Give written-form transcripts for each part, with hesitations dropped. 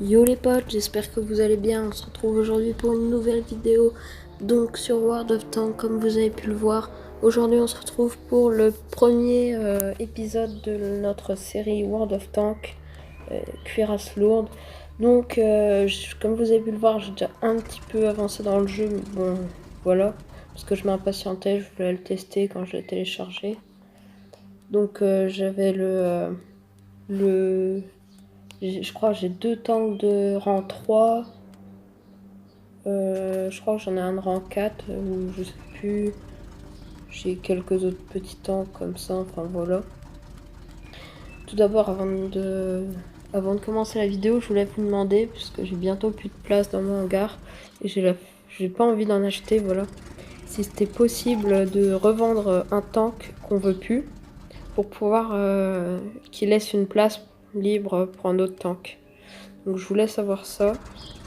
Yo les potes, j'espère que vous allez bien. On se retrouve aujourd'hui pour une nouvelle vidéo donc sur World of Tanks comme vous avez pu le voir. Aujourd'hui on se retrouve pour le premier épisode de notre série World of Tanks, Cuirasse lourde. Donc comme vous avez pu le voir, j'ai déjà un petit peu avancé dans le jeu, mais bon voilà, parce que je m'impatientais, je voulais le tester quand je l'ai téléchargé. Donc j'avais je crois que j'ai 2 tanks de rang 3. Je crois que j'en ai un de rang 4 ou je sais plus. J'ai quelques autres petits tanks comme ça, enfin voilà. Tout d'abord, avant de commencer la vidéo, je voulais vous demander, puisque j'ai bientôt plus de place dans mon hangar et j'ai pas envie d'en acheter, voilà. Si c'était possible de revendre un tank qu'on veut plus pour pouvoir qu'il laisse une place libre pour un autre tank. Donc je voulais savoir ça.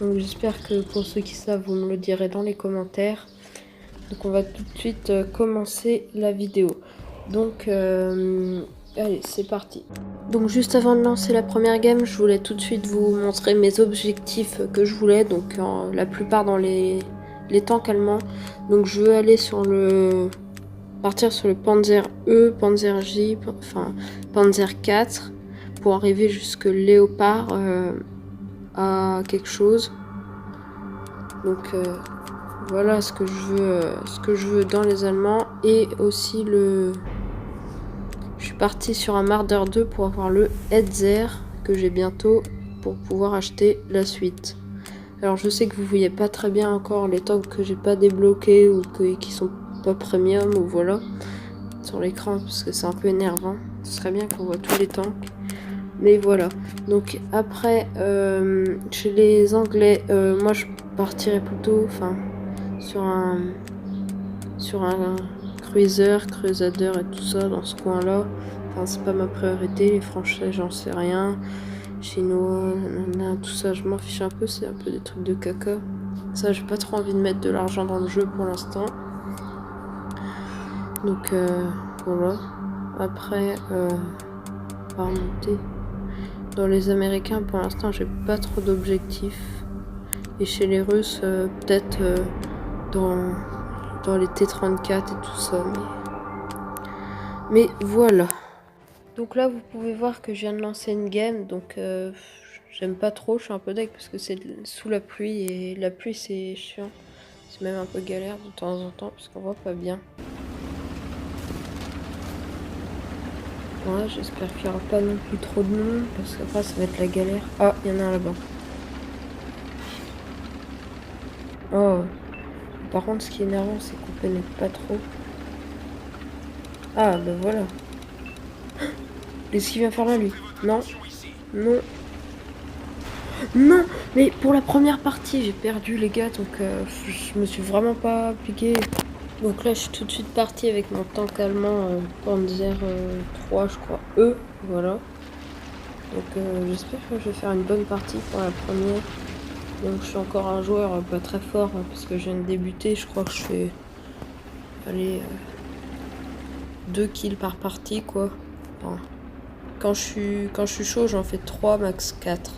Donc j'espère que pour ceux qui savent, vous me le direz dans les commentaires. Donc on va tout de suite commencer la vidéo. Donc allez, c'est parti. Donc juste avant de lancer la première game, je voulais tout de suite vous montrer mes objectifs que je voulais. Donc la plupart dans les tanks allemands. Donc je veux aller partir sur le Panzer E, Panzer J, enfin Panzer 4 pour arriver jusque Léopard à quelque chose. Donc voilà ce que je veux dans les Allemands. Et aussi je suis partie sur un Marder 2 pour avoir le Hetzer que j'ai bientôt pour pouvoir acheter la suite. Alors je sais que vous voyez pas très bien encore les tanks que j'ai pas débloqués ou qui sont pas premium ou voilà sur l'écran parce que c'est un peu énervant. Ce serait bien qu'on voit tous les tanks. Mais voilà. Donc après chez les Anglais, moi je partirais plutôt sur un crusader et tout ça dans ce coin là. Enfin c'est pas ma priorité. Les Français j'en sais rien. Chinois, tout ça je m'en fiche un peu, c'est un peu des trucs de caca. Ça j'ai pas trop envie de mettre de l'argent dans le jeu pour l'instant. Donc voilà. Après on va remonter. Dans les Américains pour l'instant j'ai pas trop d'objectifs. Et chez les Russes peut-être dans les T-34 et tout ça. Mais voilà. Donc là vous pouvez voir que je viens de lancer une game. Donc j'aime pas trop, je suis un peu deg parce que c'est sous la pluie. Et la pluie c'est chiant. C'est même un peu galère de temps en temps parce qu'on voit pas bien. Ouais, j'espère qu'il n'y aura pas non plus trop de monde parce qu'après ça va être la galère. Ah, il y en a un là-bas. Oh. Par contre, ce qui est énervant, c'est qu'on pénètre pas trop. Ah, ben voilà. Qu'est-ce qu'il vient faire là, lui? Non. Non. Non. Mais pour la première partie, j'ai perdu, les gars. Donc, je me suis vraiment pas appliqué. Donc là, je suis tout de suite partie avec mon tank allemand Panzer 3, je crois. Voilà. Donc, j'espère que je vais faire une bonne partie pour la première. Donc, je suis encore un joueur pas très fort parce que je viens de débuter. Je crois que je fais... Allez... 2 kills par partie quoi. Enfin, quand je suis chaud j'en fais 3 max 4.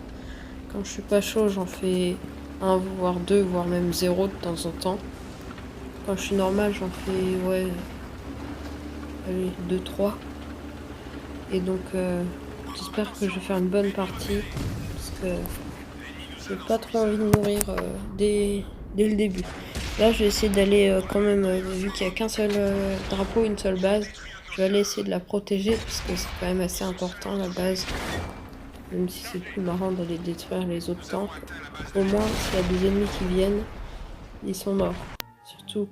Quand je suis pas chaud j'en fais 1 voire 2 voire même 0 de temps en temps. Quand je suis normal j'en fais ouais allez 2 3. Et donc j'espère que je vais faire une bonne partie parce que j'ai pas trop envie de mourir dès le début. Là je vais essayer d'aller quand même vu qu'il y a qu'un seul drapeau, une seule base. Je vais aller essayer de la protéger parce que c'est quand même assez important la base. Même si c'est plus marrant d'aller détruire les autres tanks. Au moins s'il y a des ennemis qui viennent, ils sont morts. Surtout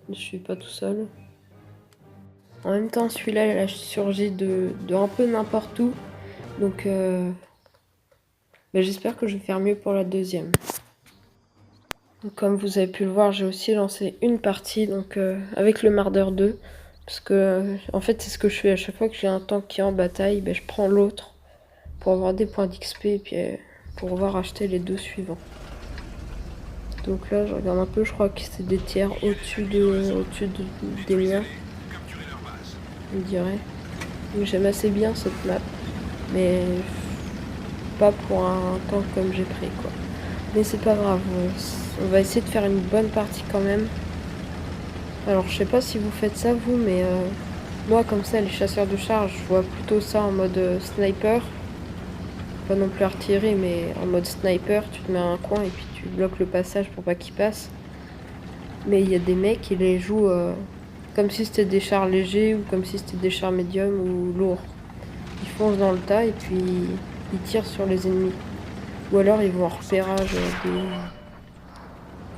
je suis pas tout seul. En même temps celui-là il a surgi de un peu n'importe où. Donc j'espère que je vais faire mieux pour la deuxième. Donc, comme vous avez pu le voir, j'ai aussi lancé une partie donc avec le Marder 2. Parce que, en fait, c'est ce que je fais à chaque fois que j'ai un tank qui est en bataille, je prends l'autre pour avoir des points d'XP et puis pour pouvoir acheter les 2 suivants. Donc là, je regarde un peu, je crois que c'est des tiers au-dessus des miens, je dirais. Donc j'aime assez bien cette map, mais pas pour un tank comme j'ai pris quoi. Mais c'est pas grave, on va essayer de faire une bonne partie quand même. Alors je sais pas si vous faites ça vous, mais moi comme ça les chasseurs de charge, je vois plutôt ça en mode sniper. Pas non plus artillerie, mais en mode sniper, tu te mets à un coin et puis tu bloques le passage pour pas qu'il passe. Mais il y a des mecs qui les jouent comme si c'était des chars légers ou comme si c'était des chars médiums ou lourds. Ils foncent dans le tas et puis ils tirent sur les ennemis. Ou alors ils vont en repérage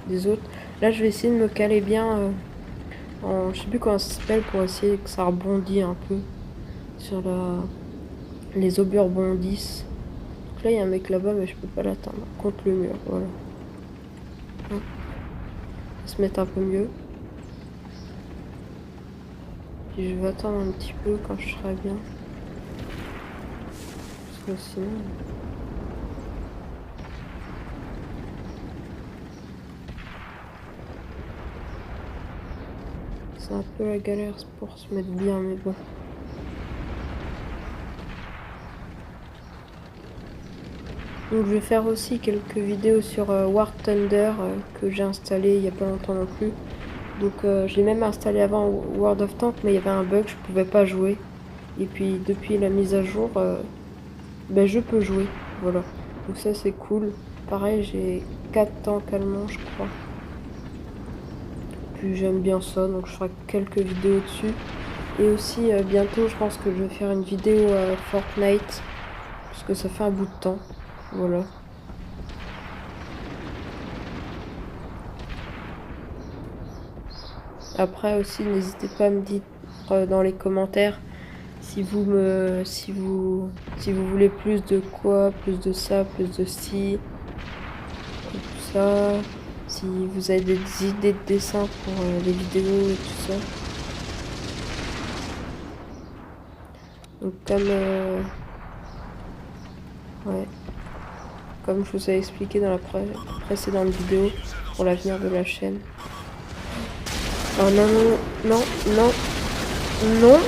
des autres. Là je vais essayer de me caler bien en... Je sais plus comment ça s'appelle pour essayer que ça rebondit un peu. Sur la... Les obus rebondissent. Donc là il y a un mec là-bas mais je peux pas l'atteindre. Contre le mur, voilà. On va se mettre un peu mieux. Puis je vais attendre un petit peu quand je serai bien. Parce que sinon... C'est un peu la galère pour se mettre bien, mais bon. Donc je vais faire aussi quelques vidéos sur War Thunder que j'ai installé il n'y a pas longtemps non plus. Donc je l'ai même installé avant World of Tanks, mais il y avait un bug, je pouvais pas jouer. Et puis depuis la mise à jour, ben, je peux jouer, voilà. Donc ça c'est cool. Pareil, j'ai 4 tanks allemands je crois. Puis j'aime bien ça, donc je ferai quelques vidéos dessus. Et aussi bientôt je pense que je vais faire une vidéo Fortnite, parce que ça fait un bout de temps, voilà. Après aussi n'hésitez pas à me dire dans les commentaires si vous voulez plus de quoi, plus de ça, plus de ci, tout ça. Si vous avez des idées de dessin pour les vidéos et tout ça. Donc comme je vous ai expliqué dans la précédente vidéo pour l'avenir de la chaîne. Oh non, non, non, non, non.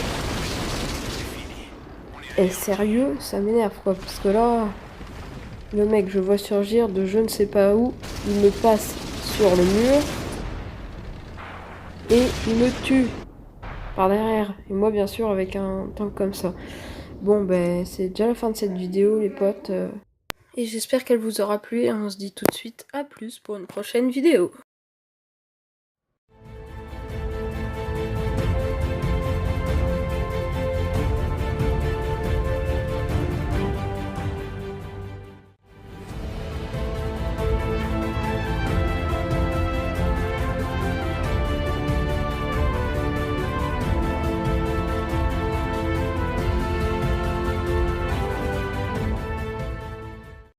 Et sérieux, ça m'énerve quoi, parce que là, le mec, je vois surgir de je ne sais pas où, il me passe sur le mur et il me tue par derrière. Et moi, bien sûr, avec un tank comme ça. Bon, ben, c'est déjà la fin de cette vidéo, les potes. Et j'espère qu'elle vous aura plu et on se dit tout de suite à plus pour une prochaine vidéo.